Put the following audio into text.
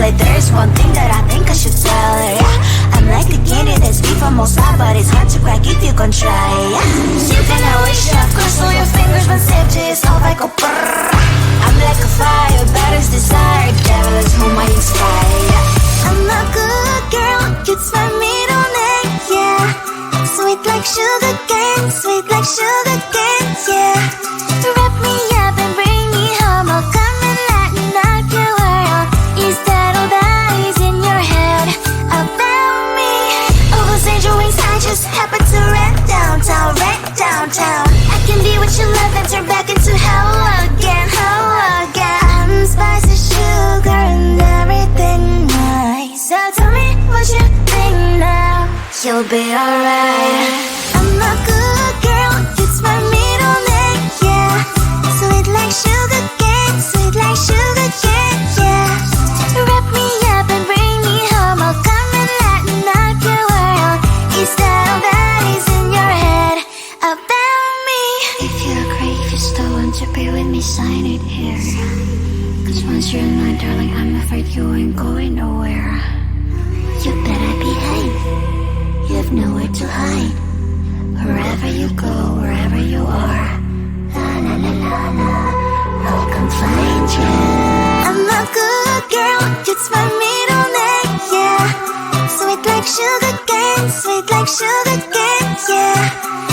But there's one thing that I think I should tell her, yeah. I'm like the candy that's deep from outside, but it's hard to crack if you can try, yeah. Something I wish I could slow your fingers when safety is off, I go brrrr. I'm like a fire, balance desire, devil is whom I inspire, yeah. I'm a good girl, it's my middle name, yeah. Sweet like sugar cane, sweet like sugar cane, yeah. Wrap me up and bring me home, I'll come and lighten up your world. Is that all that is in your head about me? All those angel wings I just happen to rent downtown, rent downtown. I can be what you love and turn back into hell again, hell again. I'm spicy sugar and everything nice. So tell me what you think now, you'll be alright. I'm a good girl, it's my middle name, yeah. Sweet like sugar cane, sweet like sugar cane, yeah. Wrap me up and bring me home, I'll come and lighten up your world. Is that all that is in your head about me? If you agree, if you still want to be with me, sign it here. Cause once you're mine, darling, I'm afraid you ain't going nowhere. You better behave, you have nowhere to hide. Wherever you go, wherever you are, la la la la la, I'll come find you. I'm a good girl, it's my middle name, yeah. Sweet like sugar cane, sweet like sugar cane, yeah.